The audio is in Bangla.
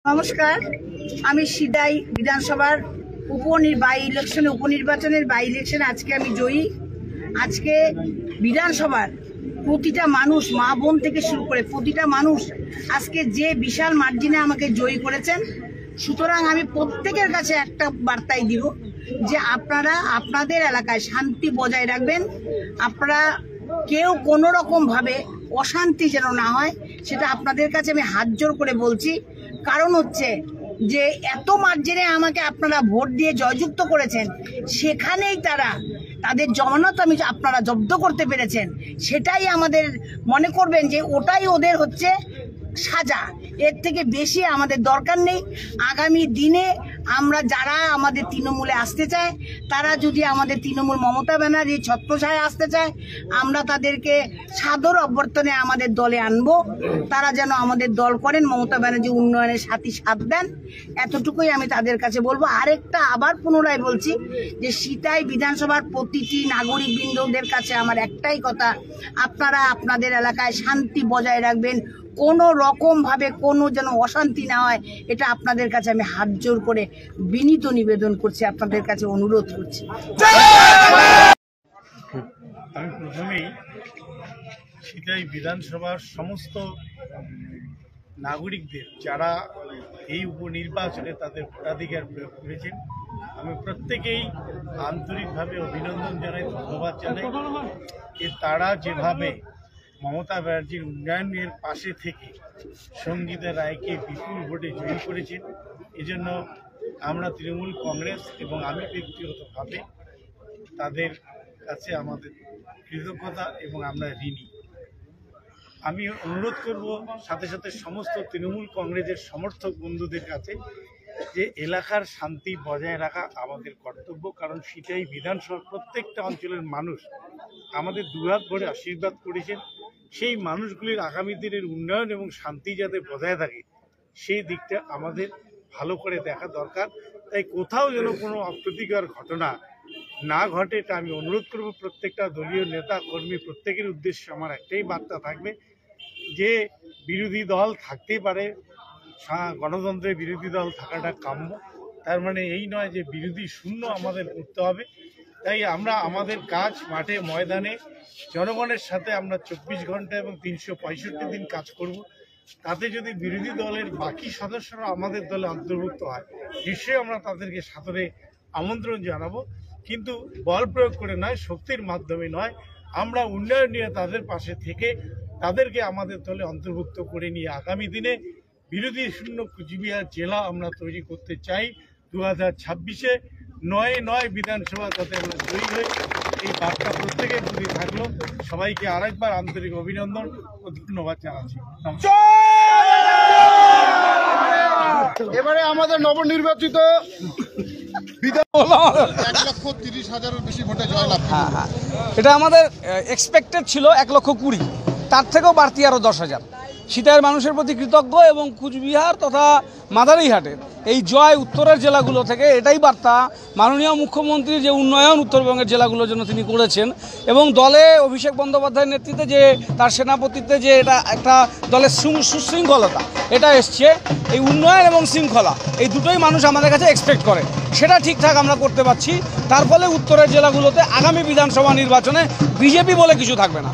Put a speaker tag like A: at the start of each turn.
A: নমস্কার, আমি সিদাই বিধানসভার উপনির্বাচনের বাই ইলেকশন আজকে আমি জয়ী। আজকে বিধানসভার প্রতিটা মানুষ, মা বোন থেকে শুরু করে প্রতিটা মানুষ আজকে যে বিশাল মার্জিনে আমাকে জয়ী করেছেন। সুতরাং আমি প্রত্যেকের কাছে একটা বার্তাই দিব যে আপনারা আপনাদের এলাকায় শান্তি বজায় রাখবেন। আপনারা কেউ কোনো রকমভাবে অশান্তি যেন না হয়, সেটা আপনাদের কাছে আমি হাত জোর করে বলছি। কারণ হচ্ছে যে এত মার্জিনে আমাকে আপনারা ভোট দিয়ে জয়যুক্ত করেছেন, সেখানেই তাদের জমানত আপনারা জব্দ করতে পেরেছেন। সেটাই আমাদের মনে করবেন যে ওটাই ওদের হচ্ছে সাজা। এর থেকে বেশি আমাদের দরকার নেই। আগামী দিনে আমরা যারা আমাদের তৃণমূলে আসতে চায়, তারা যদি আমাদের তৃণমূল মমতা ব্যানার্জি ছত্রছায়ায় আসতে চায়, আমরা তাদেরকে সাদর অভ্যর্থনে আমাদের দলে আনবো। তারা যেন আমাদের দল করেন, মমতা ব্যানার্জি উন্নয়নের সাথ দেন, এতটুকুই আমি তাদের কাছে বলবো। আরেকটা আবার পুনরায় বলছি যে সিতাই বিধানসভার প্রতিটি নাগরিক বৃন্দদের কাছে আমার একটাই কথা, আপনারা আপনাদের এলাকায় শান্তি বজায় রাখবেন। কোনো রকমভাবে কোনো যেন অশান্তি না হয়, এটা আপনাদের কাছে আমি হাত জোর করে বিনীত নিবেদন করছি, আপনাদের কাছে অনুরোধ করছি।
B: আমি প্রথমেই সিতাই বিধানসভার সমস্ত নাগরিকদের যারা এই উপনির্বাচনে তাদের ভোটাধিকার প্রয়োগ করেছেন, আমি প্রত্যেকেই আন্তরিকভাবে অভিনন্দন জানাই, ধন্যবাদ জানাই। তারা যেভাবে মমতা ব্যানার্জির উন্নয়নের পাশে থেকে সঙ্গীতা রায়কে বিপুল ভোটে জয়ী করেছেন, এজন্য আমরা তৃণমূল কংগ্রেস এবং আমি ব্যক্তিগতভাবে তাদের কাছে আমাদের কৃতজ্ঞতা এবং আমরা ঋণী। আমি অনুরোধ করব সাথে সাথে সমস্ত তৃণমূল কংগ্রেসের সমর্থক বন্ধুদের কাছে যে এলাকার শান্তি বজায় রাখা আমাদের কর্তব্য। কারণ সিতাই বিধানসভার প্রত্যেকটা অঞ্চলের মানুষ আমাদের দুহাত ভরে আশীর্বাদ করেছেন। সেই মানুষগুলির আগামী দিনের উন্নয়ন এবং শান্তি যাতে বজায় থাকে, সেই দিকটা আমাদের ভালো করে দেখা দরকার। তাই কোথাও যেন কোনো অপ্রীতিকর ঘটনা না ঘটে, এটা আমি অনুরোধ করব। প্রত্যেকটা দলীয় নেতা কর্মী প্রত্যেকের উদ্দেশ্যে আমার একটাই বার্তা থাকবে যে বিরোধী দল থাকতেই পারে, গণতন্ত্রের বিরোধী দল থাকাটা কাম্য। তার মানে এই নয় যে বিরোধী শূন্য আমাদের করতে হবে। তাই আমরা আমাদের কাজ মাঠে ময়দানে জনগণের সাথে আমরা 24 ঘন্টা এবং 365 দিন কাজ করব। তাতে যদি বিরোধী দলের বাকি সদস্যরা আমাদের দলে অন্তর্ভুক্ত হয়, নিশ্চয়ই আমরা তাদেরকে সাদরে আমন্ত্রণ জানাবো, কিন্তু বল প্রয়োগ করে নয়, শক্তির মাধ্যমে নয়। আমরা উন্নয়ন নিয়ে তাদের পাশে থেকে তাদেরকে আমাদের দলে অন্তর্ভুক্ত করে নিয়ে আগামী দিনে বিরোধী শূন্য কুচবিহার জেলা আমরা তৈরি করতে চাই। 2026-এ 9 বিধানসভা তাতে আমরা জয়ী হই, এই বার্তা প্রত্যেকের প্রতি থাকলো। সবাইকে আরেকবার আন্তরিক অভিনন্দন ও ধন্যবাদ জানাচ্ছি।
C: এবারে আমাদের নবনির্বাচিত 1,30,000-এর বেশি ভোটে জয়লাভ।
D: এটা আমাদের এক্সপেক্টেড ছিল 1,20,000, তার থেকেও বাড়তি আরও 10,000। সিতাইয়ের মানুষের প্রতি কৃতজ্ঞ এবং কুচবিহার তথা মাদারিহাটের এই জয় উত্তরের জেলাগুলো থেকে এটাই বার্তা মাননীয় মুখ্যমন্ত্রীর যে উন্নয়ন উত্তরবঙ্গের জেলাগুলোর জন্য তিনি করেছেন, এবং দলে অভিষেক বন্দ্যোপাধ্যায়ের নেতৃত্বে যে তার সেনাপতিত্বে যে এটা একটা দলের সুশৃঙ্খলতা এটা এসছে, এই উন্নয়ন এবং শৃঙ্খলা এই দুটোই মানুষ আমাদের কাছে এক্সপেক্ট করে, সেটা ঠিকঠাক আমরা করতে পারছি। তার ফলে উত্তরের জেলাগুলোতে আগামী বিধানসভা নির্বাচনে বিজেপি বলে কিছু থাকবে না।